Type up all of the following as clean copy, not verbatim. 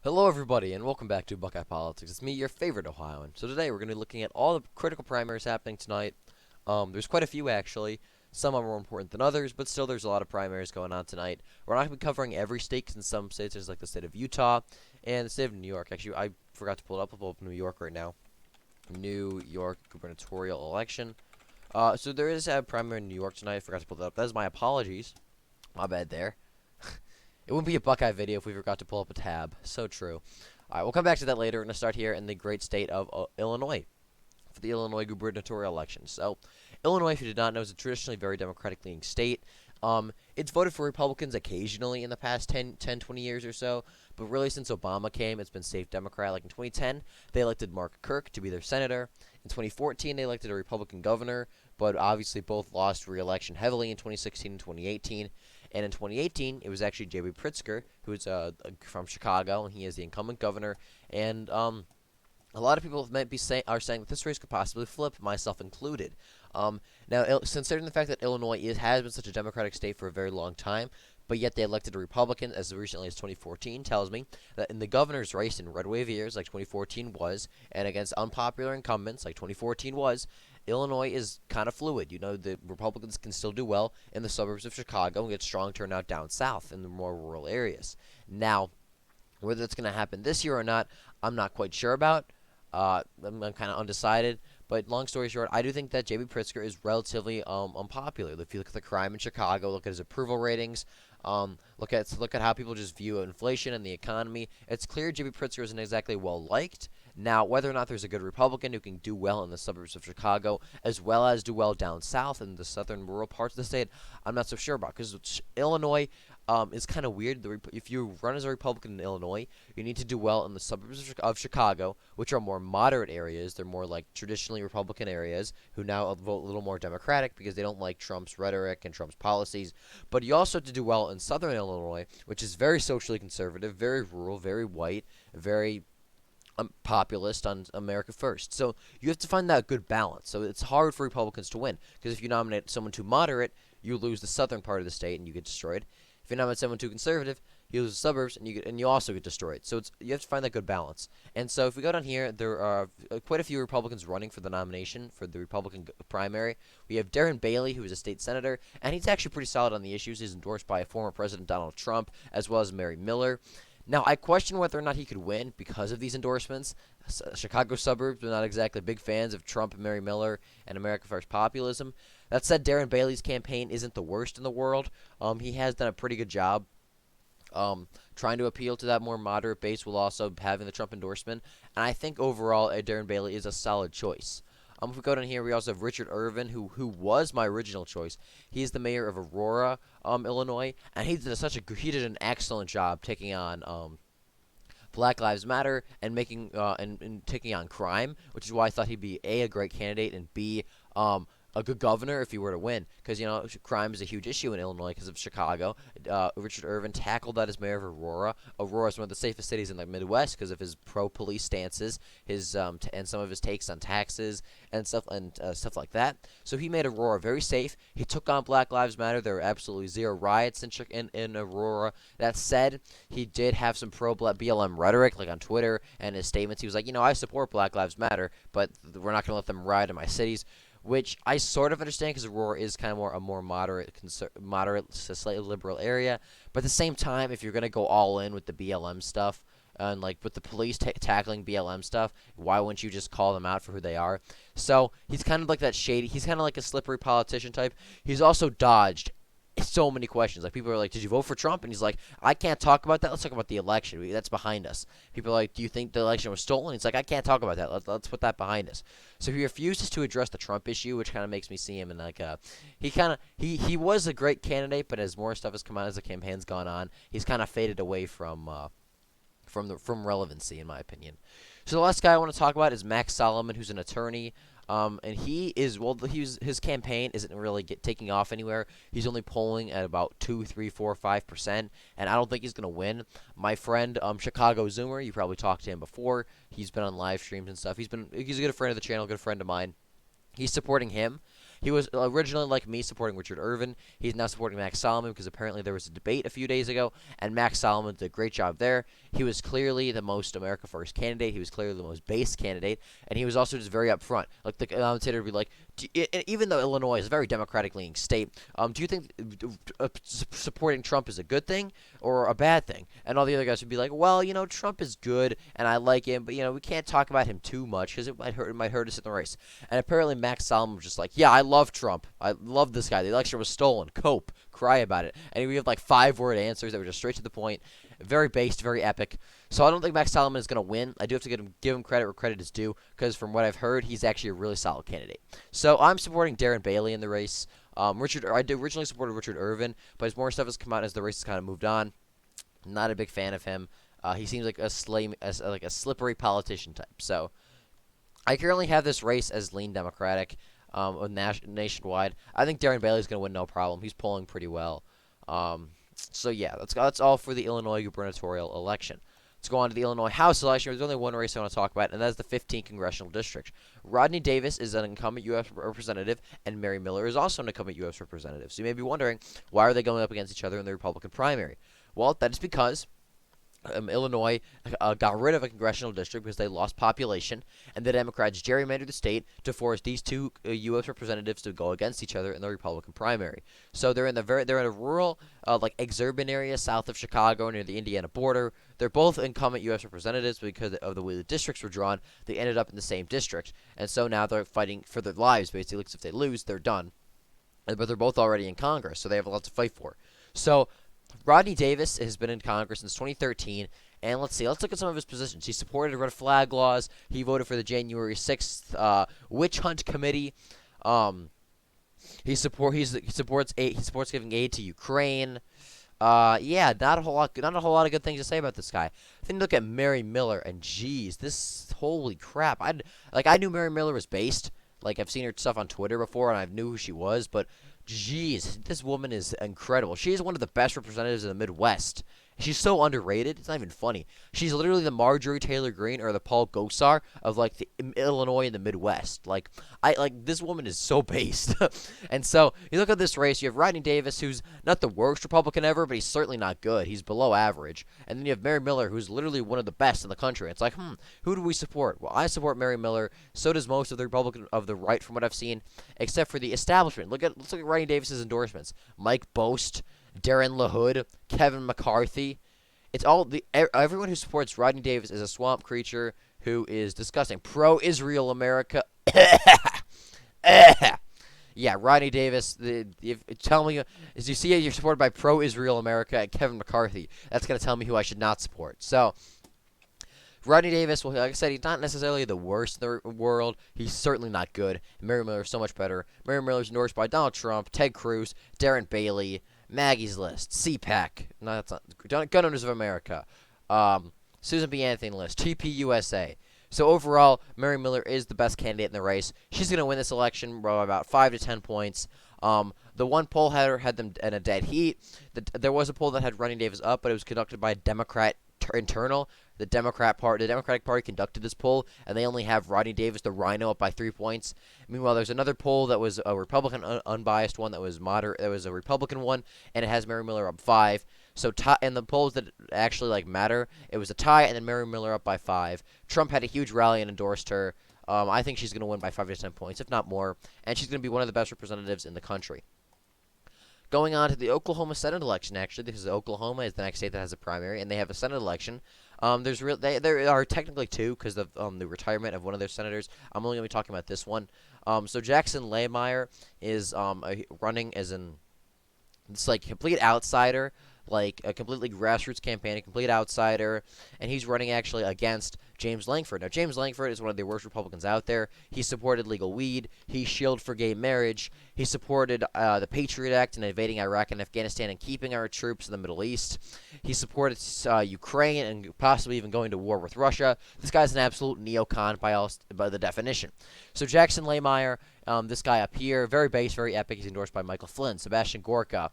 Hello, everybody, and welcome back to Buckeye Politics. It's me, your favorite Ohioan. So today we're going to be looking at all the critical primaries happening tonight. There's quite a few, actually. Some are more important than others, but still there's a lot of primaries going on tonight. We're not going to be covering every state, because in some states there's like the state of Utah and the state of New York. Actually, I forgot to pull it up. I'll pull up New York right now. New York gubernatorial election. So there is a primary in New York tonight. I forgot to pull that up. That is my apologies. My bad there. It wouldn't be a Buckeye video if we forgot to pull up a tab. So true. All right, we'll come back to that later. We're going to start here in the great state of Illinois for the Illinois gubernatorial election. So, Illinois, if you did not know, is a traditionally very Democratic-leaning state. It's voted for Republicans occasionally in the past 10, 20 years or so, but really since Obama came, it's been safe Democrat. Like in 2010, they elected Mark Kirk to be their senator. In 2014, they elected a Republican governor, but obviously both lost re-election heavily in 2016 and 2018. And in 2018, it was actually J.B. Pritzker, who is from Chicago, and he is the incumbent governor. And a lot of people are saying that this race could possibly flip, myself included. Now, considering the fact that Illinois has been such a Democratic state for a very long time, but yet they elected a Republican as recently as 2014, tells me that in the governor's race in red wave years, like 2014 was, and against unpopular incumbents, like 2014 was, Illinois is kind of fluid. You know, the Republicans can still do well in the suburbs of Chicago and get strong turnout down south in the more rural areas. Now, whether that's going to happen this year or not, I'm not quite sure about. I'm kind of undecided. But long story short, I do think that J.B. Pritzker is relatively unpopular. If you look at the crime in Chicago, look at his approval ratings, look at how people just view inflation and the economy. It's clear J.B. Pritzker isn't exactly well liked. Now, whether or not there's a good Republican who can do well in the suburbs of Chicago, as well as do well down south in the southern rural parts of the state, I'm not so sure about. Because Illinois is kind of weird. If you run as a Republican in Illinois, you need to do well in the suburbs of Chicago, which are more moderate areas. They're more like traditionally Republican areas, who now vote a little more Democratic because they don't like Trump's rhetoric and Trump's policies. But you also have to do well in southern Illinois, which is very socially conservative, very rural, very white, very populist on America First. So you have to find that good balance. So it's hard for Republicans to win because if you nominate someone too moderate, you lose the southern part of the state and you get destroyed. If you nominate someone too conservative, you lose the suburbs and you also get destroyed. So you have to find that good balance. And so if we go down here, there are quite a few Republicans running for the nomination for the Republican primary. We have Darren Bailey, who is a state senator, and he's actually pretty solid on the issues. He's endorsed by former President Donald Trump as well as Mary Miller. Now, I question whether or not he could win because of these endorsements. Chicago suburbs are not exactly big fans of Trump and Mary Miller and America First populism. That said, Darren Bailey's campaign isn't the worst in the world. He has done a pretty good job trying to appeal to that more moderate base while also having the Trump endorsement. And I think overall, Darren Bailey is a solid choice. If we go down here, we also have Richard Irvin, who was my original choice. He's the mayor of Aurora, Illinois, and he did an excellent job taking on Black Lives Matter and making and taking on crime, which is why I thought he'd be a great candidate and b a good governor if he were to win, because you know crime is a huge issue in Illinois because of Chicago. Richard Irvin tackled that as mayor of Aurora. Aurora is one of the safest cities in the Midwest because of his pro-police stances, his and some of his takes on taxes and stuff like that. So he made Aurora very safe. He took on Black Lives Matter. There were absolutely zero riots in Aurora. That said, he did have some pro-BLM rhetoric, like on Twitter and his statements. He was like, I support Black Lives Matter, but we're not going to let them riot in my cities. Which I sort of understand because Aurora is kind of a more moderate to slightly liberal area. But at the same time, if you're going to go all in with the BLM stuff, and like with the police tackling BLM stuff, why wouldn't you just call them out for who they are? So he's kind of like that shady, he's kind of like a slippery politician type. He's also dodged so many questions. Like people are like, did you vote for Trump? And he's like, I can't talk about that. Let's talk about the election. That's behind us. People are like, do you think the election was stolen? He's like, I can't talk about that. Let's put that behind us. So he refuses to address the Trump issue, which kind of makes me see him in like he was a great candidate, but as more stuff has come out as the campaign's gone on, he's kind of faded away from relevancy, in my opinion. So the last guy I want to talk about is Max Solomon, who's an attorney. And his campaign isn't really taking off anywhere. He's only polling at about 2, 3, 4, 5%, and I don't think he's going to win. My friend, Chicago Zoomer, you probably talked to him before. He's been on live streams and stuff. He's a good friend of the channel, good friend of mine. He's supporting him. He was originally, like me, supporting Richard Irvin. He's now supporting Max Solomon because apparently there was a debate a few days ago, and Max Solomon did a great job there. He was clearly the most America First candidate. He was clearly the most base candidate, and he was also just very upfront. Like the commentator would be like, even though Illinois is a very Democratic-leaning state, do you think supporting Trump is a good thing or a bad thing? And all the other guys would be like, well, Trump is good, and I like him, but we can't talk about him too much because it might hurt us in the race. And apparently Max Solomon was just like, yeah, I love Trump. I love this guy. The election was stolen. Cope. Cry about it. And we have like 5-word answers that were just straight to the point. Very based, very epic. So I don't think Max Solomon is going to win. I do have to give him credit where credit is due because from what I've heard, he's actually a really solid candidate. So I'm supporting Darren Bailey in the race. I originally supported Richard Irvin, but as more stuff has come out as the race has kind of moved on, not a big fan of him. He seems like a slippery politician type. So I currently have this race as lean Democratic nationwide. I think Darren Bailey's going to win no problem. He's polling pretty well. So yeah, that's all for the Illinois gubernatorial election. Let's go on to the Illinois House election. There's only one race I want to talk about, and that's the 15th congressional district. Rodney Davis is an incumbent U.S. representative, and Mary Miller is also an incumbent U.S. representative. So you may be wondering, why are they going up against each other in the Republican primary? Well, that is because Illinois got rid of a congressional district because they lost population, and the Democrats gerrymandered the state to force these two U.S. representatives to go against each other in the Republican primary. So they're in a rural, exurban area south of Chicago near the Indiana border. They're both incumbent U.S. representatives because of the way the districts were drawn. They ended up in the same district, and so now they're fighting for their lives basically. Because if they lose, they're done. But they're both already in Congress, so they have a lot to fight for. So Rodney Davis has been in Congress since 2013, and let's look at some of his positions. He supported red flag laws. He voted for the January 6th witch hunt committee. He supports giving aid to Ukraine. Yeah, not a whole lot of good things to say about this guy. Then look at Mary Miller, and geez, holy crap! I knew Mary Miller was based. Like I've seen her stuff on Twitter before, and I knew who she was, but jeez, this woman is incredible. She is one of the best representatives in the Midwest. She's so underrated. It's not even funny. She's literally the Marjorie Taylor Greene or the Paul Gosar of like the Illinois and the Midwest. This woman is so based. And so you look at this race. You have Rodney Davis, who's not the worst Republican ever, but he's certainly not good. He's below average. And then you have Mary Miller, who's literally one of the best in the country. It's like, who do we support? Well, I support Mary Miller. So does most of the Republican of the right, from what I've seen, except for the establishment. Let's look at Rodney Davis's endorsements. Mike Bost, Darren LaHood, Kevin McCarthy. It's all everyone who supports Rodney Davis is a swamp creature who is disgusting. Pro-Israel America. Yeah, Rodney Davis. Tell me, as you see, you're supported by pro-Israel America and Kevin McCarthy. That's gonna tell me who I should not support. So Rodney Davis, well, like I said, he's not necessarily the worst in the world. He's certainly not good. Mary Miller is so much better. Mary Miller's endorsed by Donald Trump, Ted Cruz, Darren Bailey, Maggie's List, CPAC, no, that's not Gun Owners of America, Susan B. Anthony List, TPUSA. So overall, Mary Miller is the best candidate in the race. She's going to win this election by about 5 to 10 points. The one poll had them in a dead heat. There was a poll that had Rodney Davis up, but it was conducted by a Democrat internal. The Democratic Party conducted this poll, and they only have Rodney Davis, the Rhino, up by 3 points. Meanwhile, there's another poll that was a Republican unbiased one that was moderate. That was a Republican one, and it has Mary Miller up 5. So in the polls that actually matter, it was a tie, and then Mary Miller up by 5. Trump had a huge rally and endorsed her. I think she's going to win by 5 to 10 points, if not more, and she's going to be one of the best representatives in the country. Going on to the Oklahoma Senate election, actually, because Oklahoma is the next state that has a primary, and they have a Senate election. There are technically 2 because of the retirement of one of their senators. I'm only going to be talking about this one. So Jackson Laymayer is running as this complete outsider, like a completely grassroots campaign, a complete outsider, and he's running actually against James Langford. Now, James Langford is one of the worst Republicans out there. He supported legal weed. He shielded for gay marriage. He supported the Patriot Act and invading Iraq and Afghanistan and keeping our troops in the Middle East. He supported Ukraine and possibly even going to war with Russia. This guy's an absolute neocon by the definition. So Jackson Laymayer, this guy up here, very base, very epic. He's endorsed by Michael Flynn, Sebastian Gorka,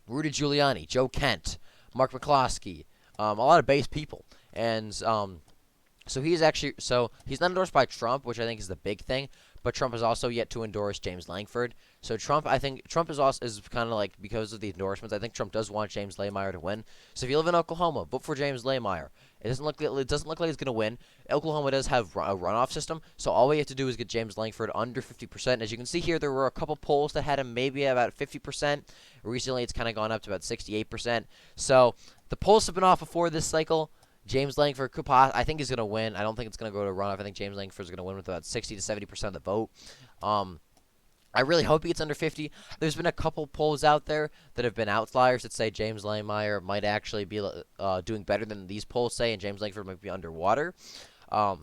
Rudy Giuliani, Joe Kent, Mark McCloskey, a lot of base people. And He's not endorsed by Trump, which I think is the big thing. But Trump has also yet to endorse James Langford. So I think Trump is kind of like, because of the endorsements. I think Trump does want James Laymayer to win. So if you live in Oklahoma, vote for James Laymayer. It doesn't look like he's going to win. Oklahoma does have a runoff system, so all we have to do is get James Langford under 50%. As you can see here, there were a couple polls that had him maybe about 50%. Recently, it's kind of gone up to about 68%. So the polls have been off before this cycle. James Langford I think he's going to win. I don't think it's going to go to runoff. I think James Langford is going to win with about 60 to 70% of the vote. I really hope he gets under 50. There's been a couple polls out there that have been outliers that say James Laymayer might actually be doing better than these polls say, and James Langford might be underwater. But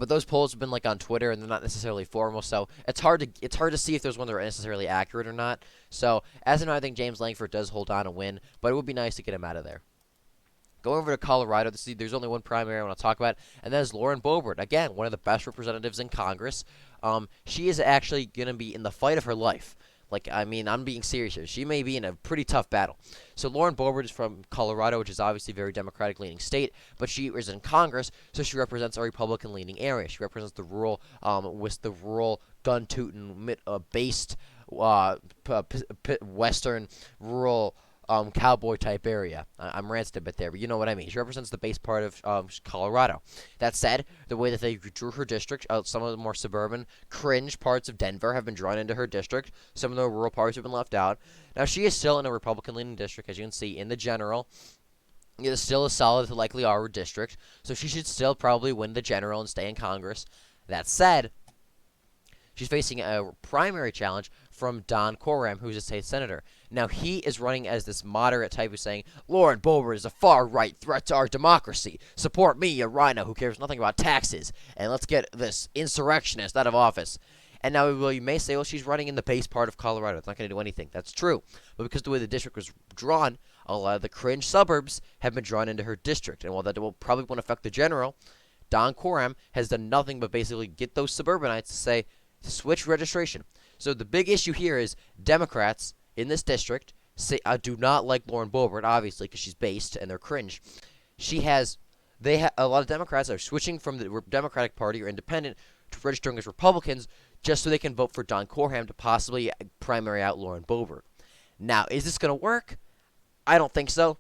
those polls have been like on Twitter, and they're not necessarily formal, so it's hard to see if those ones are necessarily accurate or not. So as of now, I think James Langford does hold on and win, but it would be nice to get him out of there. Going over to Colorado, there's only one primary I want to talk about, and that is Lauren Boebert. Again, one of the best representatives in Congress. She is actually going to be in the fight of her life. I'm being serious here. She may be in a pretty tough battle. So Lauren Boebert is from Colorado, which is obviously a very Democratic-leaning state, but she is in Congress, so she represents a Republican-leaning area. She represents the rural, gun-tooting, based, western, rural, cowboy type area. I'm ranting a bit there, but you know what I mean. She represents the base part of Colorado. That said, the way that they drew her district, some of the more suburban, cringe parts of Denver have been drawn into her district. Some of the rural parts have been left out. Now, she is still in a Republican-leaning district, as you can see in the general. It is still a solid to likely our district, so she should still probably win the general and stay in Congress. That said, she's facing a primary challenge from Don Coram, who's a state senator. Now, he is running as this moderate type who's saying, Lauren Boebert is a far-right threat to our democracy. Support me, a rhino who cares nothing about taxes. And let's get this insurrectionist out of office. And now you may say, well, she's running in the base part of Colorado. It's not going to do anything. That's true. But because the way the district was drawn, a lot of the cringe suburbs have been drawn into her district. And while that probably won't affect the general, Don Coram has done nothing but basically get those suburbanites to say, switch registration. So the big issue here is Democrats in this district do not like Lauren Boebert, obviously, because she's based and they're cringe. A lot of Democrats are switching from the Democratic Party or Independent to registering as Republicans just so they can vote for Don Coram to possibly primary out Lauren Boebert. Now, is this going to work? I don't think so.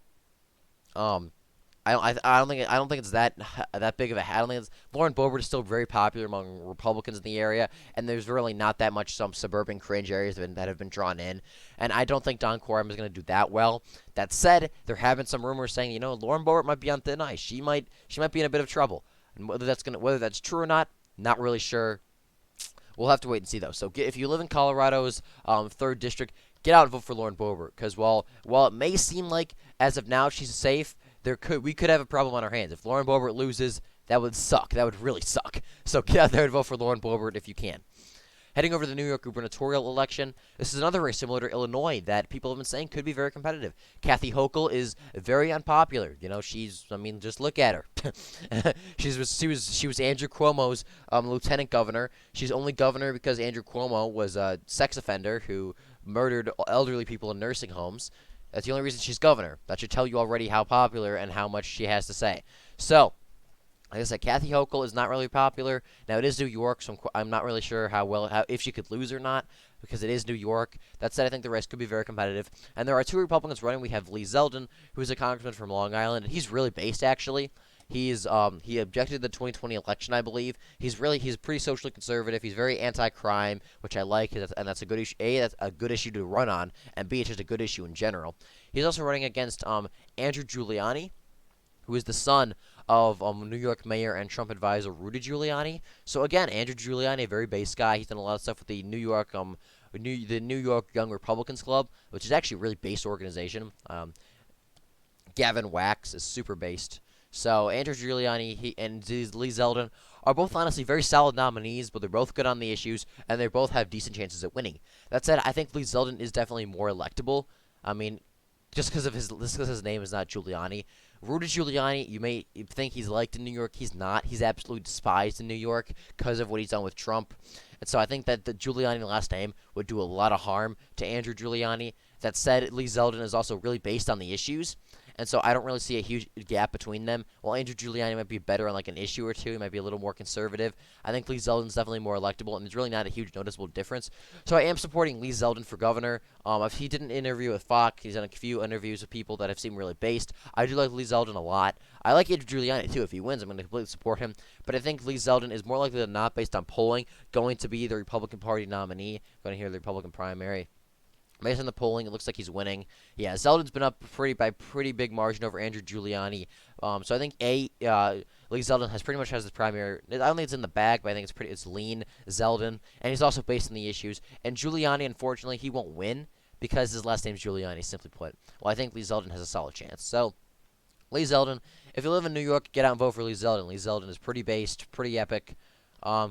I don't think it's that big of a. I don't think Lauren Boebert is still very popular among Republicans in the area, and there's really not that much some suburban cringe areas that have been drawn in, and I don't think Don Coram is going to do that well. That said, there have been some rumors saying Lauren Boebert might be on thin ice. She might be in a bit of trouble, and whether that's true or not really sure. We'll have to wait and see though. So if you live in Colorado's 3rd district, get out and vote for Lauren Boebert, because while it may seem like as of now she's safe, we could have a problem on our hands. If Lauren Boebert loses, that would suck. That would really suck. So get out there and vote for Lauren Boebert if you can. Heading over to the New York gubernatorial election, this is another race similar to Illinois that people have been saying could be very competitive. Kathy Hochul is very unpopular. Just look at her. she was Andrew Cuomo's lieutenant governor. She's only governor because Andrew Cuomo was a sex offender who murdered elderly people in nursing homes. That's the only reason she's governor. That should tell you already how popular and how much she has to say. So, like I said, Kathy Hochul is not really popular. Now, it is New York, so I'm not really sure if she could lose or not, because it is New York. That said, I think the race could be very competitive. And there are 2 Republicans running. We have Lee Zeldin, who is a congressman from Long Island. He's really based, actually. He objected to the 2020 election, I believe. He's pretty socially conservative. He's very anti-crime, which I like, and that's a good issue. A, that's a good issue to run on, and B, it's just a good issue in general. He's also running against Andrew Giuliani, who is the son of New York Mayor and Trump advisor Rudy Giuliani. So again, Andrew Giuliani, a very base guy. He's done a lot of stuff with the New York Young Republicans Club, which is actually a really based organization. Gavin Wax is super based. So Andrew Giuliani and Lee Zeldin are both honestly very solid nominees, but they're both good on the issues, and they both have decent chances at winning. That said, I think Lee Zeldin is definitely more electable. I mean, just because his name is not Giuliani. Rudy Giuliani, you may think he's liked in New York. He's not. He's absolutely despised in New York because of what he's done with Trump. And so I think that the Giuliani last name would do a lot of harm to Andrew Giuliani. That said, Lee Zeldin is also really based on the issues. and so I don't really see a huge gap between them. While Andrew Giuliani might be better on like an issue or two, he might be a little more conservative. I think Lee Zeldin's definitely more electable, and there's really not a huge noticeable difference. So I am supporting Lee Zeldin for governor. If he did an interview with Fox, he's done a few interviews with people that have seemed really based. I do like Lee Zeldin a lot. I like Andrew Giuliani too. If he wins, I'm going to completely support him. But I think Lee Zeldin is more likely than not, based on polling, going to be the Republican Party nominee. Going to hear the Republican primary. Based on the polling, it looks like he's winning. Yeah, Zeldin's been up by pretty big margin over Andrew Giuliani. So I think Lee Zeldin pretty much has the primary. I don't think it's in the bag, but I think it's lean Zeldin, and he's also based on the issues. And Giuliani, unfortunately, he won't win because his last name's Giuliani. Simply put, well, I think Lee Zeldin has a solid chance. So Lee Zeldin, if you live in New York, get out and vote for Lee Zeldin. Lee Zeldin is pretty based, pretty epic.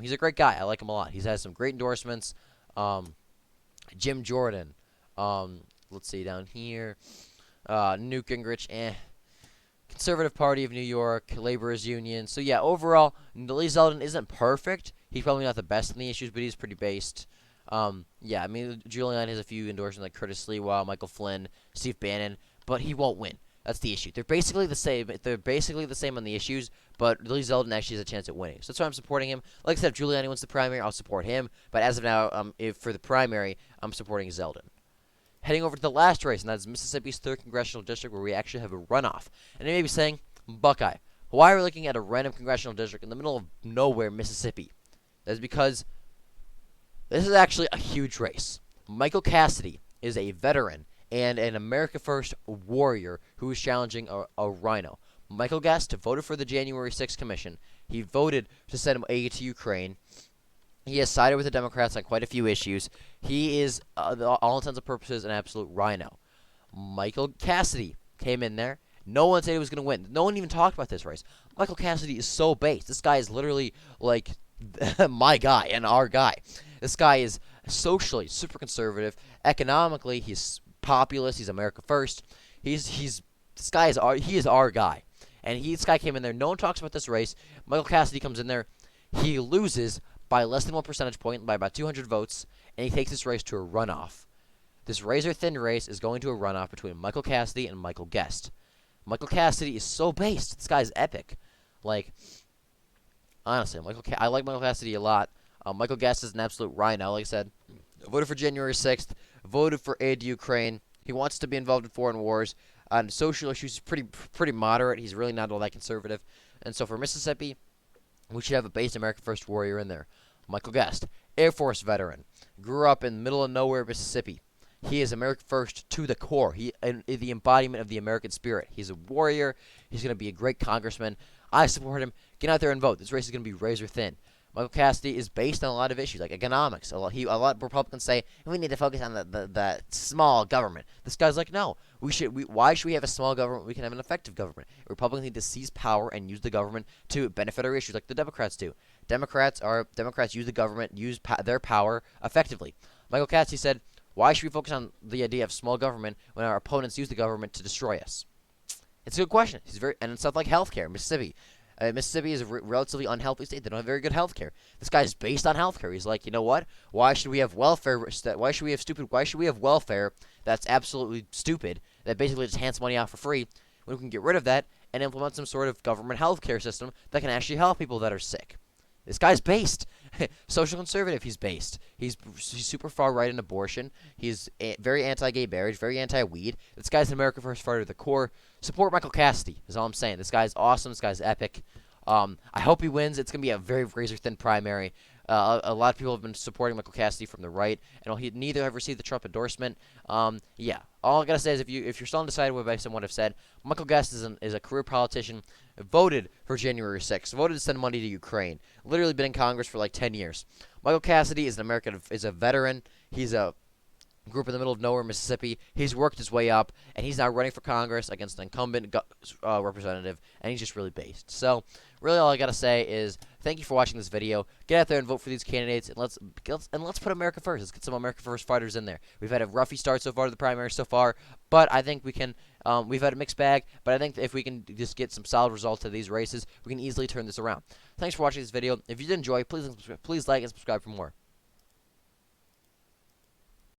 He's a great guy. I like him a lot. He's had some great endorsements. Jim Jordan. Let's see down here. Newt Gingrich, Conservative Party of New York, Laborers Union. So yeah, overall, Lee Zeldin isn't perfect. He's probably not the best in the issues, but he's pretty based. Yeah, I mean, Giuliani has a few endorsements like Curtis Sliwa, Michael Flynn, Steve Bannon, but he won't win. That's the issue. They're basically the same. They're basically the same on the issues, but Lee Zeldin actually has a chance at winning. So that's why I'm supporting him. Like I said, if Giuliani wins the primary, I'll support him. But as of now, for the primary, I'm supporting Zeldin. Heading over to the last race, and that's Mississippi's 3rd Congressional District, where we actually have a runoff. And you may be saying, Buckeye, why are we looking at a random congressional district in the middle of nowhere, Mississippi? That's because this is actually a huge race. Michael Cassidy is a veteran and an America First warrior who is challenging a rhino. Michael Guest voted for the January 6th Commission. He voted to send aid to Ukraine. He has sided with the Democrats on quite a few issues. He is, all intents and purposes, an absolute rhino. Michael Cassidy came in there. No one said he was going to win. No one even talked about this race. Michael Cassidy is so based. This guy is literally like my guy and our guy. This guy is socially super conservative. Economically, he's populist. He's America First. This guy is our guy. And this guy came in there. No one talks about this race. Michael Cassidy comes in there. He loses by less than 1 percentage point, by about 200 votes, and he takes this race to a runoff. This razor-thin race is going to a runoff between Michael Cassidy and Michael Guest. Michael Cassidy is so based. This guy's epic. Like, honestly, I like Michael Cassidy a lot. Michael Guest is an absolute rhino, like I said. Voted for January 6th. Voted for aid to Ukraine. He wants to be involved in foreign wars. On social issues, he's pretty moderate. He's really not all that conservative. And so for Mississippi, we should have a based America First warrior in there. Michael Guest, Air Force veteran, grew up in the middle of nowhere, Mississippi. He is America First to the core. He is the embodiment of the American spirit. He's a warrior. He's going to be a great congressman. I support him. Get out there and vote. This race is going to be razor thin. Michael Cassidy is based on a lot of issues like economics. A lot of Republicans say we need to focus on the small government. This guy's like, no, why should we have a small government? We can have an effective government. Republicans need to seize power and use the government to benefit our issues, like the Democrats do. Democrats use the government, their power effectively. Michael Cassidy said, why should we focus on the idea of small government when our opponents use the government to destroy us? It's a good question. And it's stuff like healthcare. Mississippi is a relatively unhealthy state. They don't have very good healthcare. This guy is based on healthcare. He's like, you know what? Why should we have welfare? Why should we have welfare that's absolutely stupid? That basically just hands money out for free. When we can get rid of that and implement some sort of government healthcare system that can actually help people that are sick. This guy's based. Social conservative, he's based. He's super far right in abortion. He's very anti-gay marriage, very anti-weed. This guy's an America First fighter to the core. Support Michael Cassidy is all I'm saying. This guy's awesome. This guy's epic. I hope he wins. It's going to be a very razor-thin primary. A lot of people have been supporting Michael Cassidy from the right, and he neither have received the Trump endorsement. Yeah, all I gotta say is if you're still undecided based on what I've said, Michael Guest is a career politician, voted for January 6th, voted to send money to Ukraine, literally been in Congress for like 10 years. Michael Cassidy is a veteran. He's a grew up in the middle of nowhere, Mississippi. He's worked his way up, and he's now running for Congress against an incumbent representative, and he's just really based. So, really, all I gotta say is thank you for watching this video. Get out there and vote for these candidates, and let's put America first. Let's get some America First fighters in there. We've had a roughy start so far to the primary so far, but I think we can. We've had a mixed bag, but I think if we can just get some solid results to these races, we can easily turn this around. Thanks for watching this video. If you did enjoy, please like and subscribe for more.